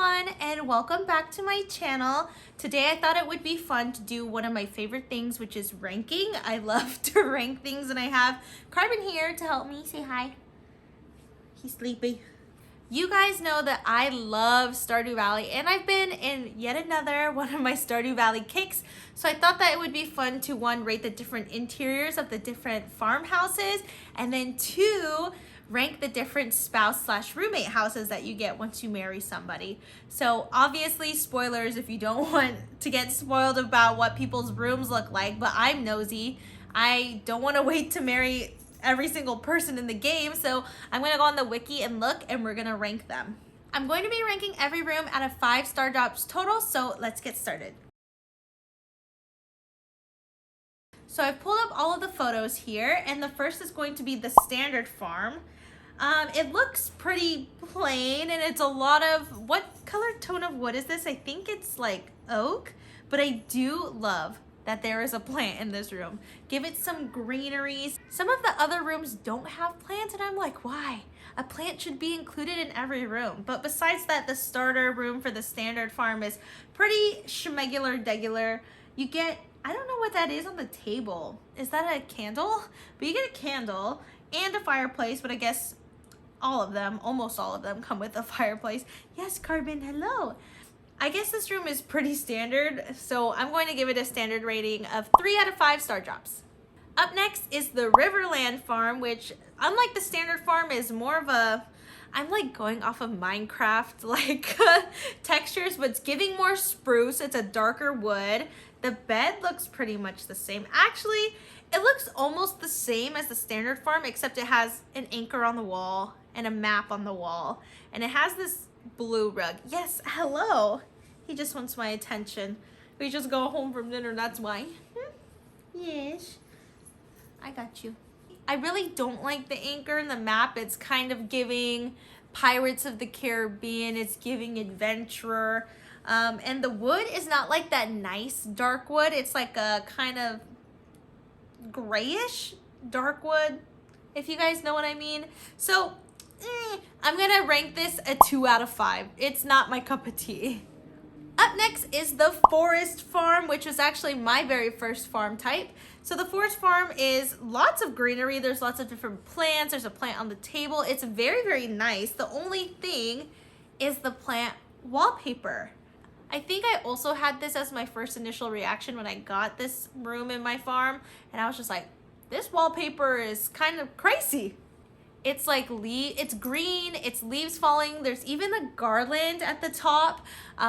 everyone, and welcome back to my channel. Today I thought it would be fun to do one of my favorite things, which is ranking. I love to rank things, and I have Carbon here to help me. Say hi. He's sleepy. You guys know that I love Stardew Valley, and I've been in yet another one of my Stardew Valley kicks, so I thought that it would be fun to rate the different interiors of the different farmhouses, and then two, rank the different spouse/roommate houses that you get once you marry somebody. So obviously, spoilers if you don't want to get spoiled about what people's rooms look like, but I'm nosy. I don't want to wait to marry every single person in the game, so I'm gonna go on the wiki and look, and we're gonna rank them. I'm going to be ranking every room out of 5 star drops total, so let's get started. So I've pulled up all of the photos here, and the first is going to be the standard farm. It looks pretty plain, and it's a lot of, what color tone of wood is this? I think it's like oak, but I do love that there is a plant in this room. Give it some greenery. Some of the other rooms don't have plants, and I'm like, why? A plant should be included in every room. But besides that, the starter room for the standard farm is pretty schmegular-degular. You get, I don't know what that is on the table. Is that a candle? But you get a candle and a fireplace, but I guess all of them, almost all of them, come with a fireplace. Yes, Carbon, hello. I guess this room is pretty standard, so I'm going to give it a standard rating of 3 out of 5 star drops. Up next is the Riverland farm, which, unlike the standard farm, is more of a, I'm like going off of Minecraft like textures, but it's giving more spruce. It's a darker wood. The bed looks pretty much the same. Actually, it looks almost the same as the standard farm, except it has an anchor on the wall and a map on the wall, and it has this blue rug. Yes, hello. He just wants my attention. We just go home from dinner, that's why. Yes, I got you. I really don't like the anchor and the map. It's kind of giving Pirates of the Caribbean. It's giving adventurer. And the wood is not like that nice dark wood. It's like a kind of grayish dark wood, if you guys know what I mean. So I'm gonna rank this a 2 out of 5. It's not my cup of tea. Up next is the forest farm, which was actually my very first farm type. So the forest farm is lots of greenery. There's lots of different plants. There's a plant on the table. It's very, very nice. The only thing is the plant wallpaper. I think I also had this as my first initial reaction when I got this room in my farm, and I was just like, this wallpaper is kind of crazy. It's like it's green, it's leaves falling. There's even a garland at the top,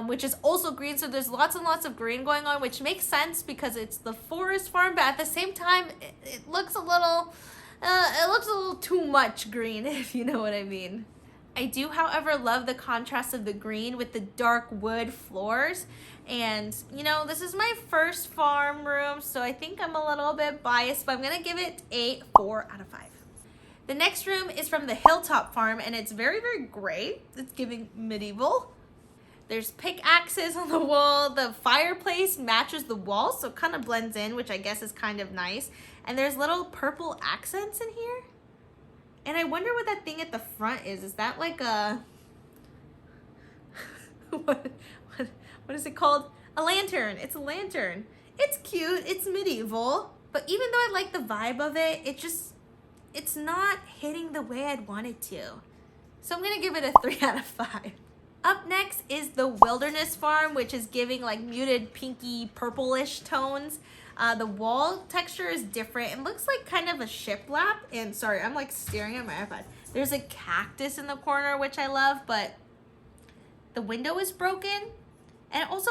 which is also green. So there's lots and lots of green going on, which makes sense because it's the forest farm. But at the same time, it looks a little too much green, if you know what I mean. I do, however, love the contrast of the green with the dark wood floors. And, you know, this is my first farm room, so I think I'm a little bit biased, but I'm going to give it a 4 out of 5. The next room is from the Hilltop Farm, and it's very, very gray. It's giving medieval. There's pickaxes on the wall. The fireplace matches the wall, so it kind of blends in, which I guess is kind of nice. And there's little purple accents in here. And I wonder what that thing at the front is. Is that like a... what is it called? A lantern. It's a lantern. It's cute. It's medieval. But even though I like the vibe of it, it's not hitting the way I'd want it to. So I'm going to give it a 3 out of 5. Up next is the Wilderness Farm, which is giving like muted pinky purplish tones. The wall texture is different. It looks like kind of a shiplap. And sorry, I'm like staring at my iPad. There's a cactus in the corner, which I love, but the window is broken. And also,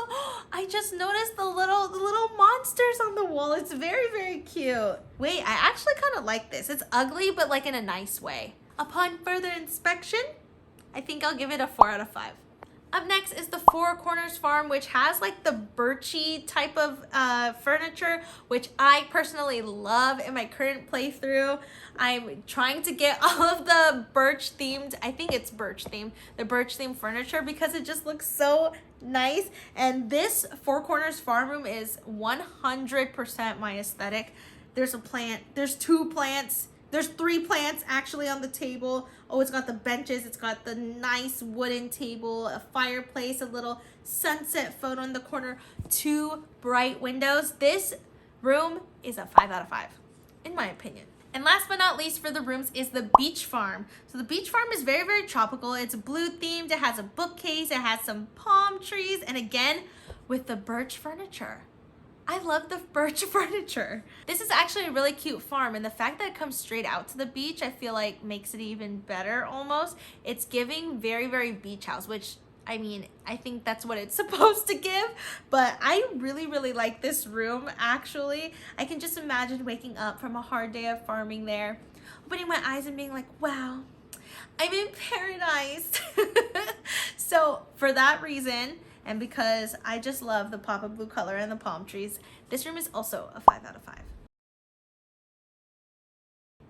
I just noticed the little monsters on the wall. It's very, very cute. Wait, I actually kind of like this. It's ugly, but like in a nice way. Upon further inspection, I think I'll give it a 4 out of 5. Up next is the Four Corners Farm, which has like the birchy type of furniture, which I personally love in my current playthrough. I'm trying to get all of the birch themed, I think it's birch themed, the birch themed furniture because it just looks so nice. And this Four Corners Farm room is 100% my aesthetic. There's a plant, there's 2 plants There's 3 plants actually on the table. Oh, it's got the benches. It's got the nice wooden table, a fireplace, a little sunset photo in the corner, 2 bright windows. This room is a 5 out of 5, in my opinion. And last but not least for the rooms is the beach farm. So the beach farm is very, very tropical. It's blue themed. It has a bookcase. It has some palm trees. And again, with the birch furniture. I love the birch furniture. This is actually a really cute farm, and the fact that it comes straight out to the beach, I feel like makes it even better almost. It's giving very, very beach house, which I mean, I think that's what it's supposed to give, but I really, really like this room actually. I can just imagine waking up from a hard day of farming there, opening my eyes and being like, wow, I'm in paradise. So for that reason, and because I just love the pop of blue color and the palm trees, this room is also a 5 out of 5.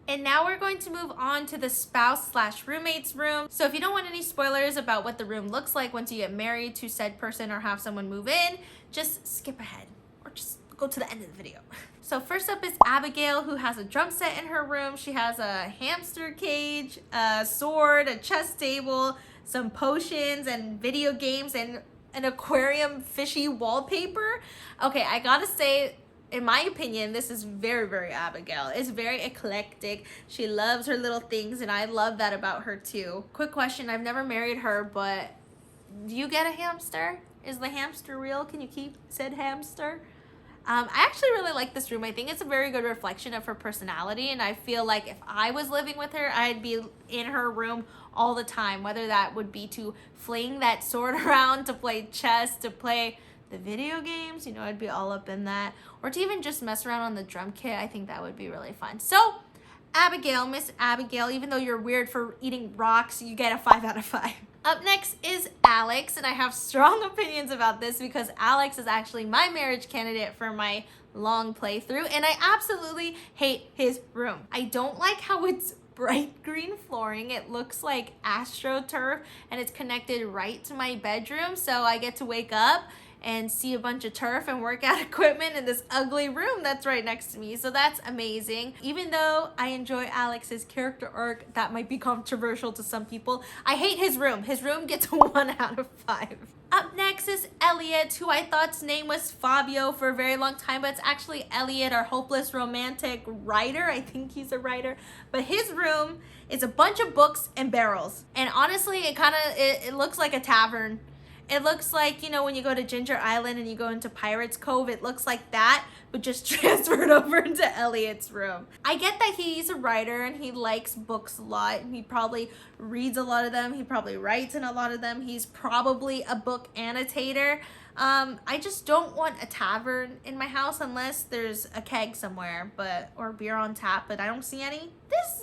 And now we're going to move on to the spouse/roommate's room. So if you don't want any spoilers about what the room looks like once you get married to said person or have someone move in, just skip ahead or just go to the end of the video. So first up is Abigail, who has a drum set in her room. She has a hamster cage, a sword, a chess table, some potions and video games, and an aquarium fishy wallpaper. Okay, I gotta say, in my opinion, this is very, very Abigail. It's very eclectic. She loves her little things, and I love that about her too. Quick question, I've never married her, but do you get a hamster? Is the hamster real? Can you keep said hamster? I actually really like this room. I think it's a very good reflection of her personality, and I feel like if I was living with her, I'd be in her room all the time, whether that would be to fling that sword around, to play chess, to play the video games, you know, I'd be all up in that, or to even just mess around on the drum kit. I think that would be really fun. So Abigail, Miss Abigail, even though you're weird for eating rocks, you get a 5 out of 5. Up next is Alex, and I have strong opinions about this because Alex is actually my marriage candidate for my long playthrough, and I absolutely hate his room. I don't like how it's bright green flooring. It looks like AstroTurf, and it's connected right to my bedroom, so I get to wake up and see a bunch of turf and workout equipment in this ugly room that's right next to me. So that's amazing. Even though I enjoy Alex's character arc, that might be controversial to some people, I hate his room. His room gets a 1 out of 5. Up next is Elliot, who I thought's name was Fabio for a very long time, but it's actually Elliot, our hopeless romantic writer. I think he's a writer. But his room is a bunch of books and barrels. And honestly, it looks like a tavern. It looks like, you know, when you go to Ginger Island and you go into Pirates Cove, it looks like that, but just transferred over into Elliot's room. I get that he's a writer and he likes books a lot, and he probably reads a lot of them. He probably writes in a lot of them. He's probably a book annotator. I just don't want a tavern in my house unless there's a keg somewhere, or beer on tap, but I don't see any.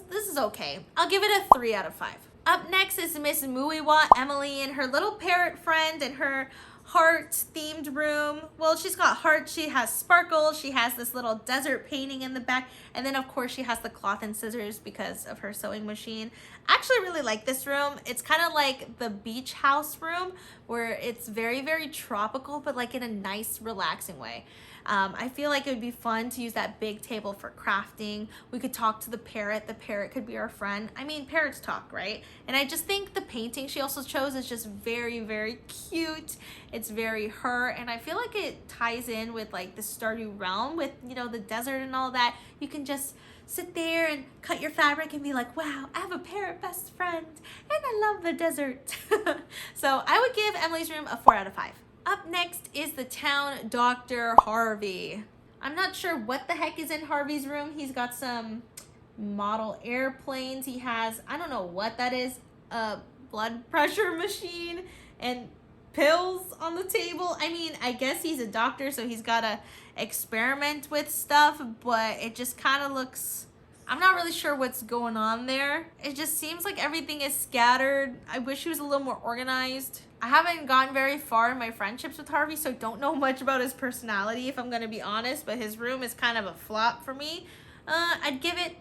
This is okay. I'll give it a 3 out of 5. Up next is Miss Muiwa Emily and her little parrot friend and her heart-themed room. Well, she's got hearts, she has sparkles, she has this little desert painting in the back, and then of course she has the cloth and scissors because of her sewing machine. I actually really like this room. It's kind of like the beach house room where it's very, very tropical, but like in a nice, relaxing way. I feel like it would be fun to use that big table for crafting. We could talk to the parrot. The parrot could be our friend. I mean, parrots talk, right? And I just think the painting she also chose is just very, very cute. It's very her, and I feel like it ties in with like the Stardew realm with, you know, the desert and all that. You can just sit there and cut your fabric and be like, wow, I have a parrot best friend and I love the desert. So I would give Emily's room a 4 out of 5. Up next is the town Dr. Harvey. I'm not sure what the heck is in Harvey's room. He's got some model airplanes. He has, I don't know what that is, a blood pressure machine and pills on the table. I mean, I guess he's a doctor, so he's got to experiment with stuff, but it just kind of looks, I'm not really sure what's going on there. It just seems like everything is scattered. I wish he was a little more organized. I haven't gone very far in my friendships with Harvey, so I don't know much about his personality, if I'm going to be honest, but his room is kind of a flop for me. I'd give it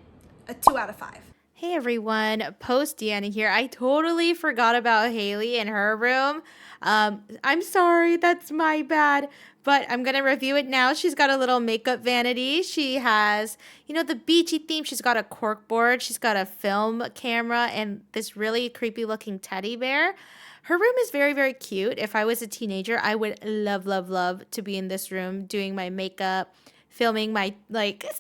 a 2 out of 5. Hey everyone, post Deanna here. I totally forgot about Haley in her room. I'm sorry, that's my bad, but I'm gonna review it now. She's got a little makeup vanity. She has, the beachy theme. She's got a cork board. She's got a film camera and this really creepy looking teddy bear. Her room is very, very cute. If I was a teenager, I would love, love, love to be in this room doing my makeup, filming my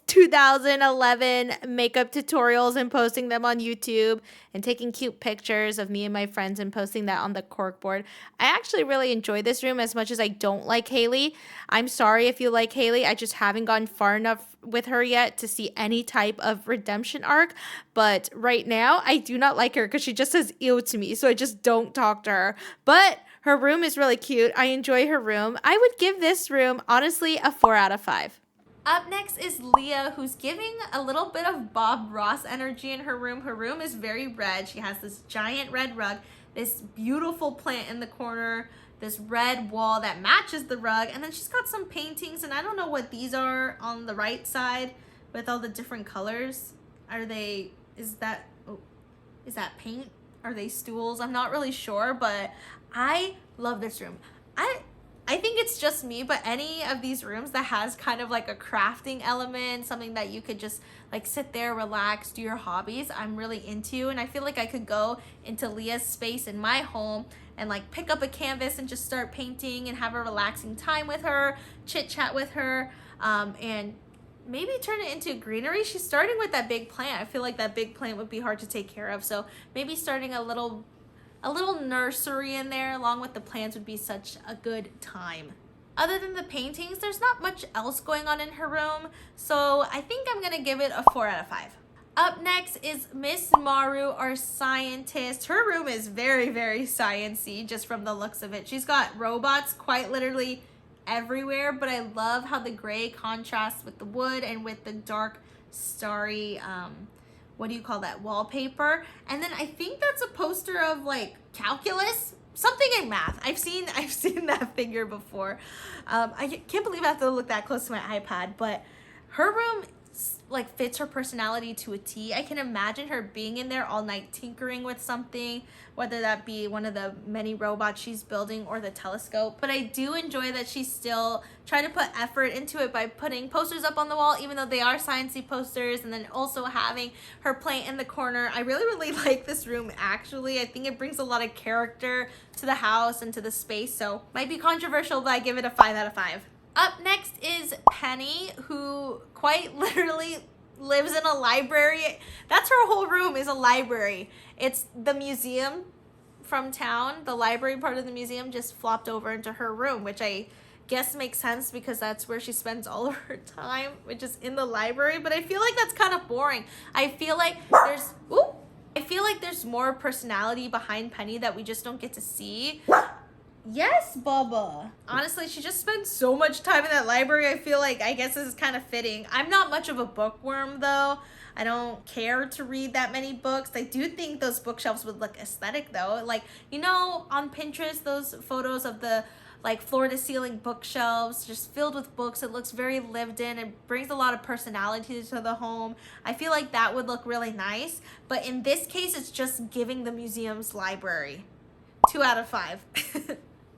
2011 makeup tutorials and posting them on YouTube and taking cute pictures of me and my friends and posting that on the corkboard. I actually really enjoy this room as much as I don't like Haley. I'm sorry if you like Haley. I just haven't gone far enough with her yet to see any type of redemption arc. But right now, I do not like her because she just says ew to me. So I just don't talk to her. But her room is really cute. I enjoy her room. I would give this room, honestly, a 4 out of 5. Up next is Leah, who's giving a little bit of Bob Ross energy in her room. Her room is very red. She has this giant red rug, this beautiful plant in the corner, this red wall that matches the rug, and then she's got some paintings, and I don't know what these are on the right side with all the different colors. Is that paint? Are they stools? I'm not really sure, but I love this room. I think it's just me, but any of these rooms that has kind of like a crafting element, something that you could just like sit there, relax, do your hobbies, I'm really into. And I feel like I could go into Leah's space in my home and like pick up a canvas and just start painting and have a relaxing time with her, chit chat with her, and maybe turn it into greenery. She's starting with that big plant. I feel like that big plant would be hard to take care of. So maybe starting a little nursery in there along with the plants would be such a good time. Other than the paintings, there's not much else going on in her room, so I think I'm gonna give it a 4 out of 5. Up next is Miss Maru, our scientist. Her room is very, very sciencey just from the looks of it. She's got robots quite literally everywhere, but I love how the gray contrasts with the wood and with the dark, starry, what do you call that, wallpaper. And then I think that's a poster of like calculus, something in math. I've seen that figure before. I can't believe I have to look that close to my iPad, but her room like fits her personality to a T. I can imagine her being in there all night tinkering with something, whether that be one of the many robots she's building or the telescope. But I do enjoy that she's still trying to put effort into it by putting posters up on the wall, even though they are sciencey posters, and then also having her plant in the corner. I really, really like this room actually. I think it brings a lot of character to the house and to the space, so might be controversial, but I give it a 5 out of 5. Up next is Penny, who quite literally lives in a library. That's her whole room, is a library. It's the museum from town. The library part of the museum just flopped over into her room, which I guess makes sense because that's where she spends all of her time, which is in the library. But I feel like that's kind of boring. I feel like there's more personality behind Penny that we just don't get to see. Yes, Bubba. Honestly, she just spends so much time in that library. I guess this is kind of fitting. I'm not much of a bookworm, though. I don't care to read that many books. I do think those bookshelves would look aesthetic, though. Like, on Pinterest, those photos of the floor-to-ceiling bookshelves just filled with books. It looks very lived in. It brings a lot of personality to the home. I feel like that would look really nice. But in this case, it's just giving the museum's library. 2 out of 5.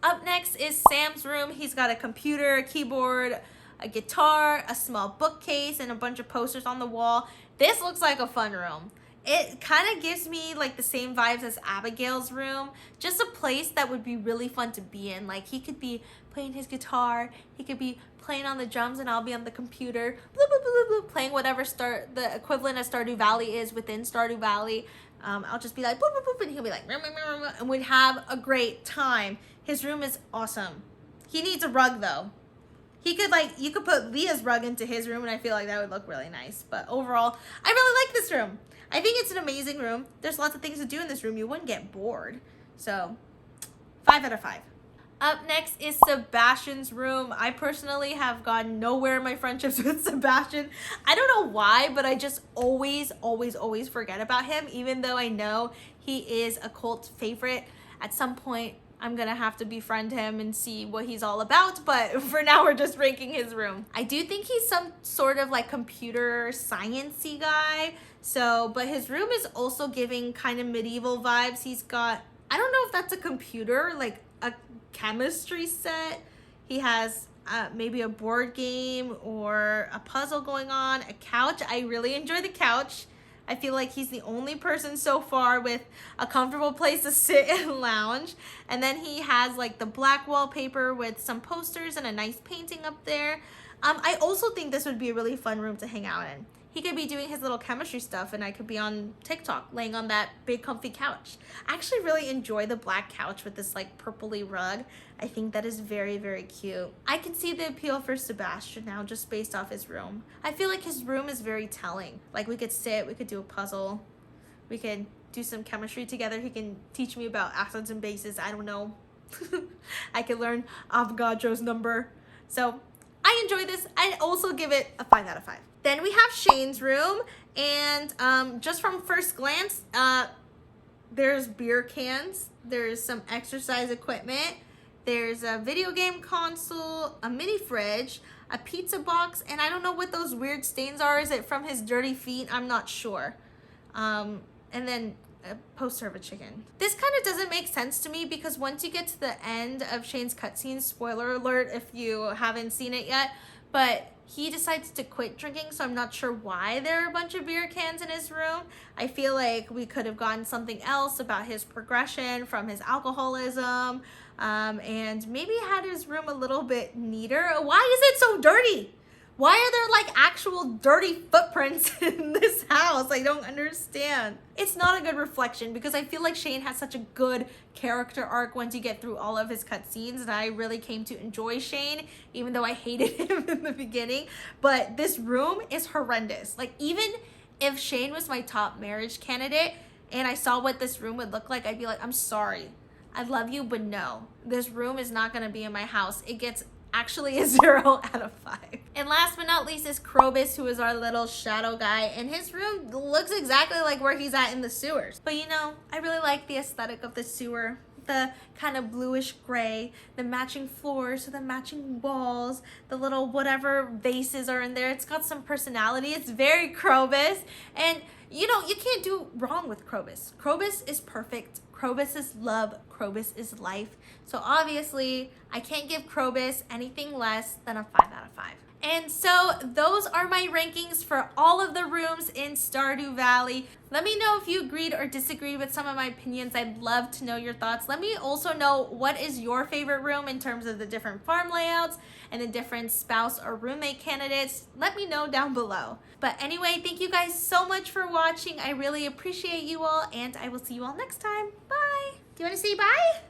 Up next is Sam's room. He's got a computer, a keyboard, a guitar, a small bookcase, and a bunch of posters on the wall. This looks like a fun room. It kind of gives me like the same vibes as Abigail's room. Just a place that would be really fun to be in. Like he could be playing his guitar, he could be playing on the drums, and I'll be on the computer, blah, blah, blah, blah, blah, playing whatever the equivalent of Stardew Valley is within Stardew Valley. I'll just be like, boop, boop, boop, and he'll be like, rah, rah, rah, rah, and we'd have a great time. His room is awesome. He needs a rug though. You could put Leah's rug into his room, and I feel like that would look really nice. But overall, I really like this room. I think it's an amazing room. There's lots of things to do in this room. You wouldn't get bored. So, 5 out of 5. Up next is Sebastian's room. I personally have gone nowhere in my friendships with Sebastian. I don't know why, but I just always forget about him, even though I know he is a cult favorite. At some point, I'm gonna have to befriend him and see what he's all about, but for now we're just ranking his room. I do think he's some sort of like computer science-y guy, so, but his room is also giving kind of medieval vibes. He's got, I don't know if that's a computer, like a chemistry set. He has maybe a board game or a puzzle going on, a couch. I really enjoy the couch. I feel like he's the only person so far with a comfortable place to sit and lounge. And then he has like the black wallpaper with some posters and a nice painting up there. I also think this would be a really fun room to hang out in. He could be doing his little chemistry stuff and I could be on TikTok laying on that big comfy couch. I actually really enjoy the black couch with this like purpley rug. I think that is very, very cute. I can see the appeal for Sebastian now just based off his room. I feel like his room is very telling. Like we could sit, we could do a puzzle, we could do some chemistry together. He can teach me about acids and bases. I don't know. I could learn Avogadro's number. So I enjoy this. I'd also give it a 5 out of 5. Then we have Shane's room, and just from first glance, there's beer cans, there's some exercise equipment, there's a video game console, a mini fridge, a pizza box, and I don't know what those weird stains are. Is it from his dirty feet? I'm not sure. And then a poster of a chicken. This kind of doesn't make sense to me because once you get to the end of Shane's cutscene, spoiler alert if you haven't seen it yet, but he decides to quit drinking, so I'm not sure why there are a bunch of beer cans in his room. I feel like we could have gotten something else about his progression from his alcoholism, and maybe had his room a little bit neater. Why is it so dirty? Why are there like actual dirty footprints in this house? I don't understand. It's not a good reflection because I feel like Shane has such a good character arc once you get through all of his cutscenes, and I really came to enjoy Shane, even though I hated him in the beginning. But this room is horrendous. Like even if Shane was my top marriage candidate and I saw what this room would look like, I'd be like, I'm sorry. I love you, but no. This room is not gonna be in my house. It gets actually a 0 out of 5. And last but not least is Krobus, who is our little shadow guy, and his room looks exactly like where he's at in the sewers. But you know, I really like the aesthetic of the sewer. The kind of bluish gray, the matching floors, the matching walls, the little whatever vases are in there. It's got some personality. It's very Krobus, and you know, you can't do wrong with Krobus. Krobus is perfect. Krobus is love. Krobus is life. So obviously, I can't give Krobus anything less than a 5 out of 5. And so those are my rankings for all of the rooms in Stardew Valley. Let me know if you agreed or disagreed with some of my opinions. I'd love to know your thoughts. Let me also know what is your favorite room in terms of the different farm layouts and the different spouse or roommate candidates. Let me know down below. But anyway, thank you guys so much for watching. I really appreciate you all, and I will see you all next time. Bye. Do you want to say bye?